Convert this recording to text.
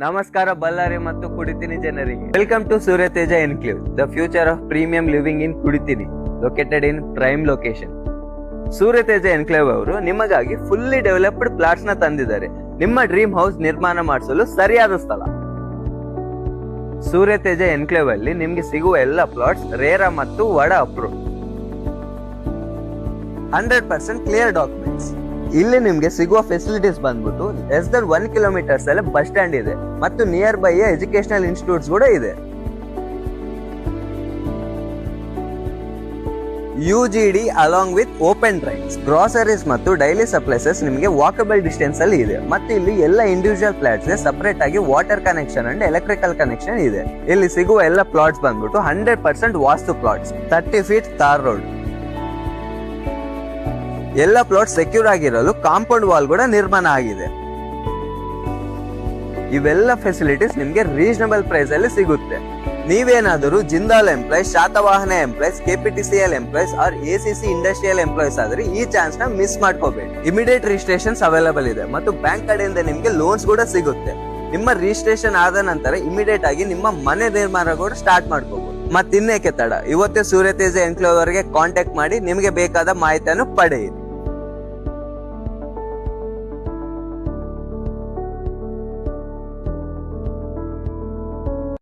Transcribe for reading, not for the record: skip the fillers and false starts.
ನಮಸ್ಕಾರ ಬಳ್ಳಾರಿ ಮತ್ತು ಕುಡಿತಿನಿ ಜನರಿಗೆ. Welcome to Surya Teja enclave, the future of premium living in Kudithini, located in prime location. Surya Teja enclave ಅವರು ನಿಮಗಾಗಿ ಫುಲ್ಲಿ ಡೆವಲಪ್ಡ್ ಪ್ಲಾಟ್ಸ್ ನ ತಂದಿದ್ದಾರೆ. ನಿಮ್ಮ ಡ್ರೀಮ್ ಹೌಸ್ ನಿರ್ಮಾಣ ಮಾಡಿಸಲು ಸರಿಯಾದ ಸ್ಥಳ. ಸೂರ್ಯ ತೇಜ ಎನ್ಕ್ಲೇವ್ ಅಲ್ಲಿ ನಿಮ್ಗೆ ಸಿಗುವ ಎಲ್ಲ ಪ್ಲಾಟ್ಸ್ ರೇರ ಮತ್ತು ವಡ ಅಪ್ರೂವ್, 100% ಕ್ಲಿಯರ್ ಡಾಕ್ಯುಮೆಂಟ್ಸ್. ಇಲ್ಲಿ ನಿಮ್ಗೆ ಸಿಗುವ ಫೆಸಿಲಿಟೀಸ್ ಬಂದ್ಬಿಟ್ಟು ಲೆಸ್ ದನ್ 1 ಕಿಲೋಮೀಟರ್ಸ್ ಅಲ್ಲೇ ಬಸ್ ಸ್ಟ್ಯಾಂಡ್ ಇದೆ ಮತ್ತು ನಿಯರ್ ಬೈ ಎಜುಕೇಶನಲ್ ಇನ್ಸ್ಟಿಟ್ಯೂಟ್ಸ್ ಕೂಡ ಇದೆ. UGD along with open drains, groceries ಮತ್ತು ಡೈಲಿ ಸಪ್ಲೈಸಸ್ ನಿಮಗೆ ವಾಕಬಲ್ ಡಿಸ್ಟೆನ್ಸ್ ಅಲ್ಲಿ ಇದೆ. ಮತ್ತು ಇಲ್ಲಿ ಎಲ್ಲ ಇಂಡಿವಿಜುವಲ್ ಫ್ಲಾಟ್ಸ್ ಗೆ ಸಪರೇಟ್ ಆಗಿ water connection and electrical connection ಇದೆ. ಇಲ್ಲಿ ಸಿಗುವ ಎಲ್ಲ ಪ್ಲಾಟ್ಸ್ ಬಂದ್ಬಿಟ್ಟು 100% ವಾಸ್ತು ಪ್ಲಾಟ್ಸ್, 30 ಫೀಟ್ ತಾರ್ ರೋಡ್. ಎಲ್ಲ ಪ್ಲಾಟ್ ಸೆಕ್ಯೂರ್ ಆಗಿರಲು ಕಾಂಪೌಂಡ್ ವಾಲ್ ಕೂಡ ನಿರ್ಮಾಣ ಆಗಿದೆ. ಇವೆಲ್ಲ ಫೆಸಿಲಿಟೀಸ್ ನಿಮ್ಗೆ ರೀಸನಬಲ್ ಪ್ರೈಸ್ ಅಲ್ಲಿ ಸಿಗುತ್ತೆ. ನೀವೇನಾದರೂ Jindal employees, Satavahana employees, KPTCL employees or ACC industrial employees ಆದ್ರೆ ಈ ಚಾನ್ಸ್ ನ ಮಿಸ್ ಮಾಡ್ಕೋಬೇಡಿ. ಇಮಿಡಿಯೇಟ್ ರಿಜಿಸ್ಟ್ರೇಷನ್ಸ್ ಅವೈಲೇಬಲ್ ಇದೆ ಮತ್ತು ಬ್ಯಾಂಕ್ ಕಡೆಯಿಂದ ನಿಮ್ಗೆ ಲೋನ್ಸ್ ಕೂಡ ಸಿಗುತ್ತೆ. ನಿಮ್ಮ ರಿಜಿಸ್ಟ್ರೇಷನ್ ಆದ ನಂತರ ಇಮಿಡಿಯೇಟ್ ಆಗಿ ನಿಮ್ಮ ಮನೆ ನಿರ್ಮಾಣ ಕೂಡ ಸ್ಟಾರ್ಟ್ ಮಾಡ್ಕೋಬಹುದು. ಮತ್ತಿನ್ನೇಕೆ ತಡ, ಇವತ್ತೇ ಸೂರ್ಯ ತೇಜ ಎನ್ಕ್ಲೇವ್ ಅವರಿಗೆ ಕಾಂಟ್ಯಾಕ್ಟ್ ಮಾಡಿ ನಿಮಗೆ ಬೇಕಾದ ಮಾಹಿತಿಯನ್ನು ಪಡೆಯಿರಿ.